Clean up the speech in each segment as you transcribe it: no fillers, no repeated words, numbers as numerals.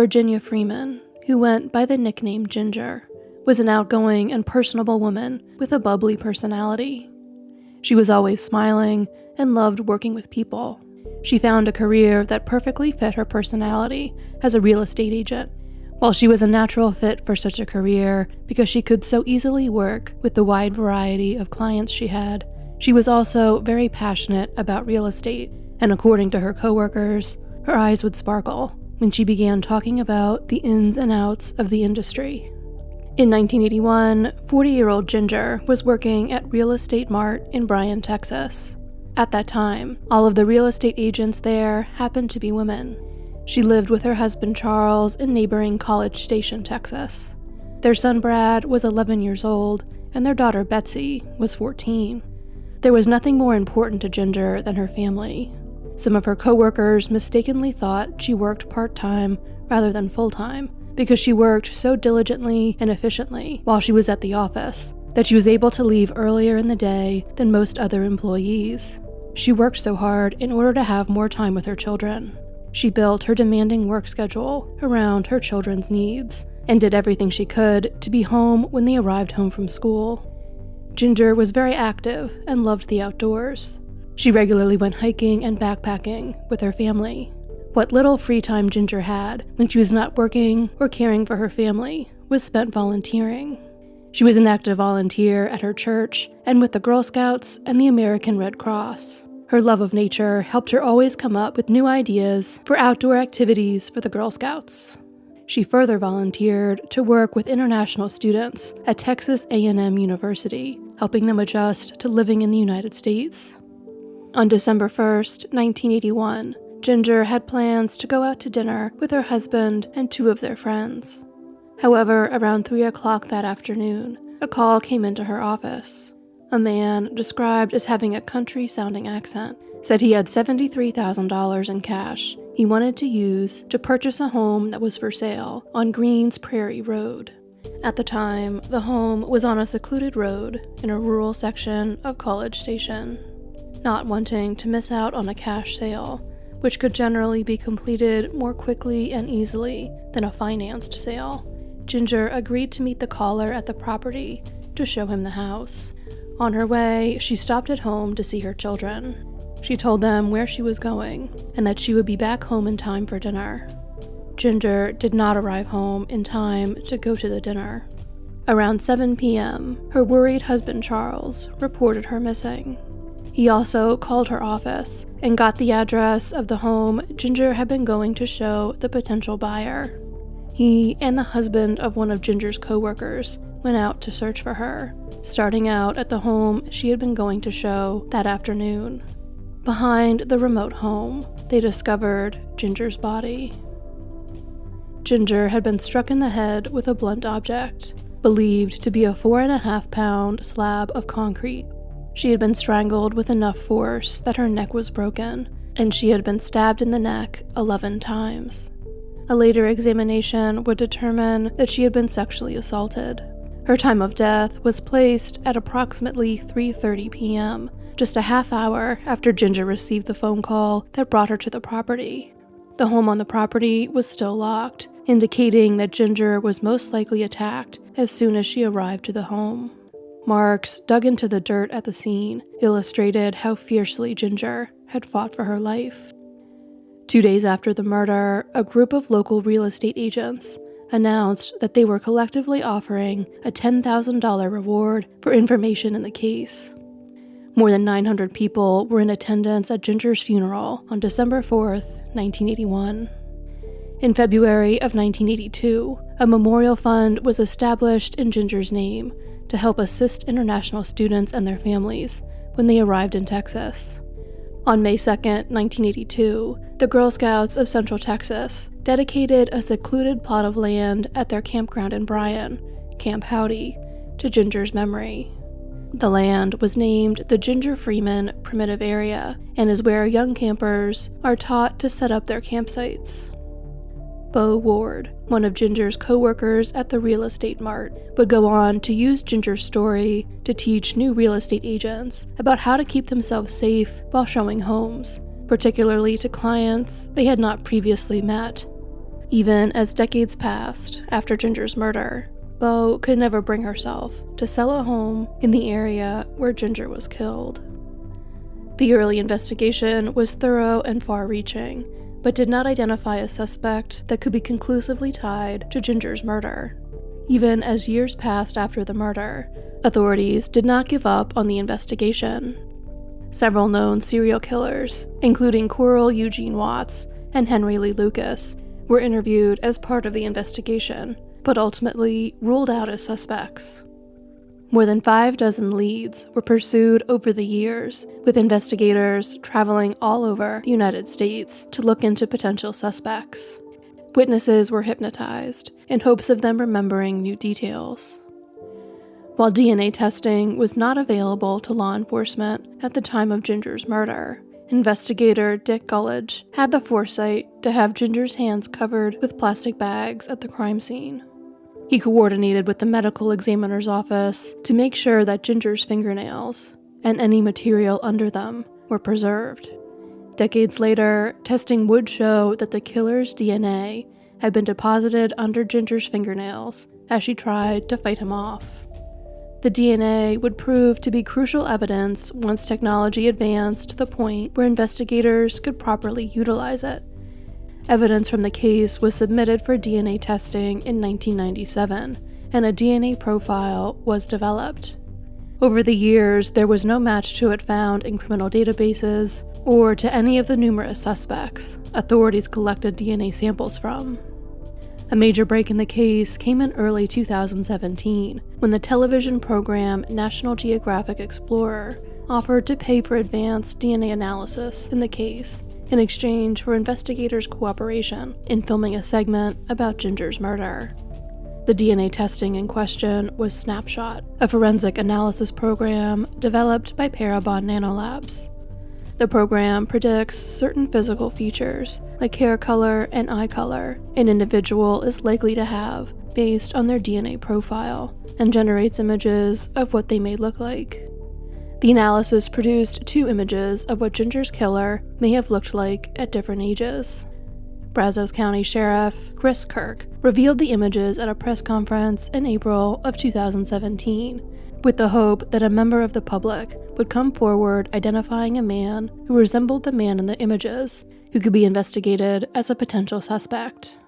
Virginia Freeman, who went by the nickname Ginger, was an outgoing and personable woman with a bubbly personality. She was always smiling and loved working with people. She found a career that perfectly fit her personality as a real estate agent. While she was a natural fit for such a career because she could so easily work with the wide variety of clients she had, she was also very passionate about real estate, and according to her coworkers, her eyes would sparkle when she began talking about the ins and outs of the industry. In 1981, 40-year-old Ginger was working at Real Estate Mart in Bryan, Texas. At that time, all of the real estate agents there happened to be women. She lived with her husband Charles in neighboring College Station, Texas. Their son Brad was 11 years old, and their daughter Betsy was 14. There was nothing more important to Ginger than her family. Some of her coworkers mistakenly thought she worked part-time rather than full-time because she worked so diligently and efficiently while she was at the office that she was able to leave earlier in the day than most other employees. She worked so hard in order to have more time with her children. She built her demanding work schedule around her children's needs and did everything she could to be home when they arrived home from school. Ginger was very active and loved the outdoors. She regularly went hiking and backpacking with her family. What little free time Ginger had when she was not working or caring for her family was spent volunteering. She was an active volunteer at her church and with the Girl Scouts and the American Red Cross. Her love of nature helped her always come up with new ideas for outdoor activities for the Girl Scouts. She further volunteered to work with international students at Texas A&M University, helping them adjust to living in the United States. On December 1st, 1981, Ginger had plans to go out to dinner with her husband and two of their friends. However, around 3 o'clock that afternoon, a call came into her office. A man, described as having a country-sounding accent, said he had $73,000 in cash he wanted to use to purchase a home that was for sale on Greens Prairie Road. At the time, the home was on a secluded road in a rural section of College Station. Not wanting to miss out on a cash sale, which could generally be completed more quickly and easily than a financed sale, Ginger agreed to meet the caller at the property to show him the house. On her way, she stopped at home to see her children. She told them where she was going and that she would be back home in time for dinner. Ginger did not arrive home in time to go to the dinner. Around 7 p.m., her worried husband Charles reported her missing. He also called her office and got the address of the home Ginger had been going to show the potential buyer. He and the husband of one of Ginger's coworkers went out to search for her, starting out at the home she had been going to show that afternoon. Behind the remote home, they discovered Ginger's body. Ginger had been struck in the head with a blunt object, believed to be a 4.5-pound slab of concrete. She had been strangled with enough force that her neck was broken, and she had been stabbed in the neck 11 times. A later examination would determine that she had been sexually assaulted. Her time of death was placed at approximately 3:30 p.m., just a half hour after Ginger received the phone call that brought her to the property. The home on the property was still locked, indicating that Ginger was most likely attacked as soon as she arrived to the home. Marks dug into the dirt at the scene illustrated how fiercely Ginger had fought for her life. 2 days after the murder, a group of local real estate agents announced that they were collectively offering a $10,000 reward for information in the case. More than 900 people were in attendance at Ginger's funeral on December 4th, 1981. In February of 1982, a memorial fund was established in Ginger's name to help assist international students and their families when they arrived in Texas. On May 2, 1982, the Girl Scouts of Central Texas dedicated a secluded plot of land at their campground in Bryan, Camp Howdy, to Ginger's memory. The land was named the Ginger Freeman Primitive Area and is where young campers are taught to set up their campsites. Bo Ward, one of Ginger's co-workers at the Real Estate Mart, would go on to use Ginger's story to teach new real estate agents about how to keep themselves safe while showing homes, particularly to clients they had not previously met. Even as decades passed after Ginger's murder, Bo could never bring herself to sell a home in the area where Ginger was killed. The early investigation was thorough and far-reaching, but did not identify a suspect that could be conclusively tied to Ginger's murder. Even as years passed after the murder, authorities did not give up on the investigation. Several known serial killers, including Coral Eugene Watts and Henry Lee Lucas, were interviewed as part of the investigation, but ultimately ruled out as suspects. More than 6 leads were pursued over the years, with investigators traveling all over the United States to look into potential suspects. Witnesses were hypnotized in hopes of them remembering new details. While DNA testing was not available to law enforcement at the time of Ginger's murder, investigator Dick Gullidge had the foresight to have Ginger's hands covered with plastic bags at the crime scene. He coordinated with the medical examiner's office to make sure that Ginger's fingernails and any material under them were preserved. Decades later, testing would show that the killer's DNA had been deposited under Ginger's fingernails as she tried to fight him off. The DNA would prove to be crucial evidence once technology advanced to the point where investigators could properly utilize it. Evidence from the case was submitted for DNA testing in 1997, and a DNA profile was developed. Over the years, there was no match to it found in criminal databases or to any of the numerous suspects authorities collected DNA samples from. A major break in the case came in early 2017, when the television program National Geographic Explorer offered to pay for advanced DNA analysis in the case in exchange for investigators' cooperation in filming a segment about Ginger's murder. The DNA testing in question was Snapshot, a forensic analysis program developed by Parabon Nanolabs. The program predicts certain physical features, like hair color and eye color, an individual is likely to have based on their DNA profile, and generates images of what they may look like. The analysis produced 2 images of what Ginger's killer may have looked like at different ages. Brazos County Sheriff Chris Kirk revealed the images at a press conference in April of 2017, with the hope that a member of the public would come forward identifying a man who resembled the man in the images, who could be investigated as a potential suspect.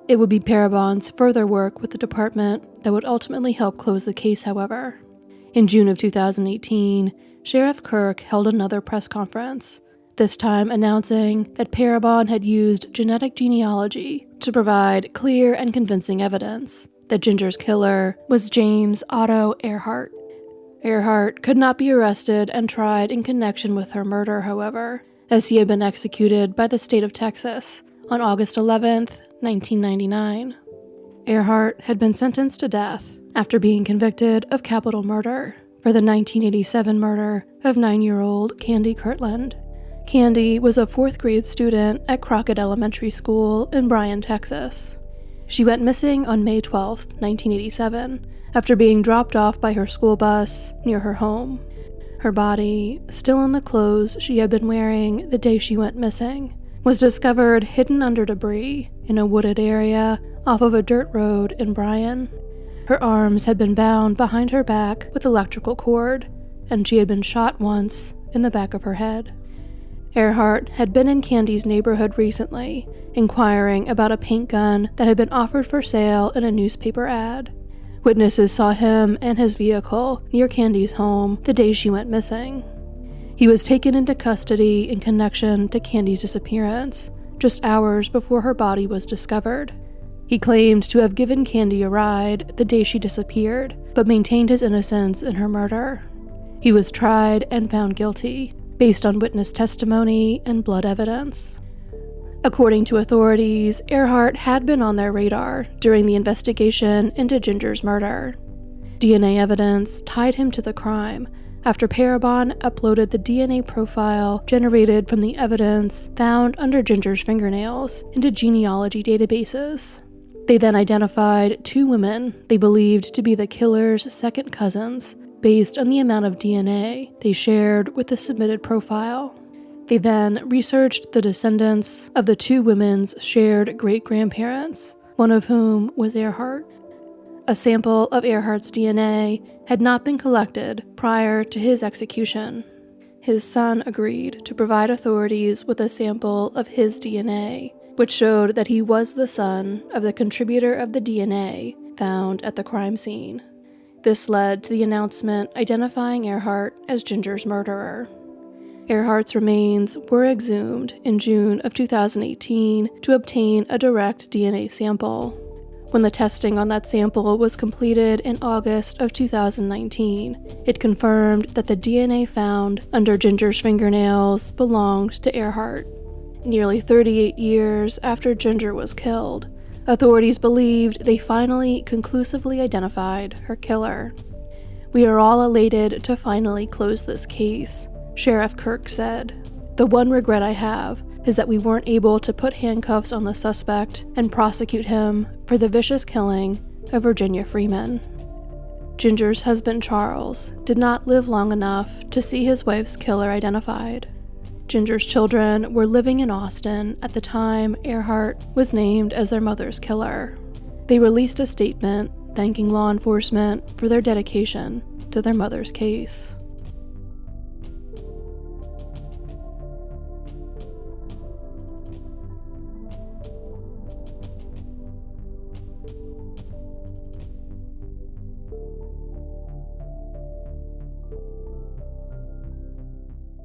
It would be Parabon's further work with the department that would ultimately help close the case, however. In June of 2018, Sheriff Kirk held another press conference, this time announcing that Parabon had used genetic genealogy to provide clear and convincing evidence that Ginger's killer was James Otto Earhart. Earhart could not be arrested and tried in connection with her murder, however, as he had been executed by the state of Texas on August 11, 1999. Earhart had been sentenced to death after being convicted of capital murder for the 1987 murder of 9-year-old Candy Kirtland. Candy was a 4th grade student at Crockett Elementary School in Bryan, Texas. She went missing on May 12, 1987, after being dropped off by her school bus near her home. Her body, still in the clothes she had been wearing the day she went missing, was discovered hidden under debris in a wooded area off of a dirt road in Bryan. Her arms had been bound behind her back with electrical cord, and she had been shot once in the back of her head. Earhart had been in Candy's neighborhood recently, inquiring about a paint gun that had been offered for sale in a newspaper ad. Witnesses saw him and his vehicle near Candy's home the day she went missing. He was taken into custody in connection to Candy's disappearance, just hours before her body was discovered. He claimed to have given Candy a ride the day she disappeared, but maintained his innocence in her murder. He was tried and found guilty, based on witness testimony and blood evidence. According to authorities, Earhart had been on their radar during the investigation into Ginger's murder. DNA evidence tied him to the crime after Parabon uploaded the DNA profile generated from the evidence found under Ginger's fingernails into genealogy databases. They then identified 2 women they believed to be the killer's second cousins based on the amount of DNA they shared with the submitted profile. They then researched the descendants of the two women's shared great-grandparents, one of whom was Earhart. A sample of Earhart's DNA had not been collected prior to his execution. His son agreed to provide authorities with a sample of his DNA, which showed that he was the son of the contributor of the DNA found at the crime scene. This led to the announcement identifying Earhart as Ginger's murderer. Earhart's remains were exhumed in June of 2018 to obtain a direct DNA sample. When the testing on that sample was completed in August of 2019, it confirmed that the DNA found under Ginger's fingernails belonged to Earhart. Nearly 38 years after Ginger was killed, authorities believed they finally conclusively identified her killer. "We are all elated to finally close this case," Sheriff Kirk said. "The one regret I have is that we weren't able to put handcuffs on the suspect and prosecute him for the vicious killing of Virginia Freeman." Ginger's husband, Charles, did not live long enough to see his wife's killer identified. Ginger's children were living in Austin at the time Earhart was named as their mother's killer. They released a statement thanking law enforcement for their dedication to their mother's case.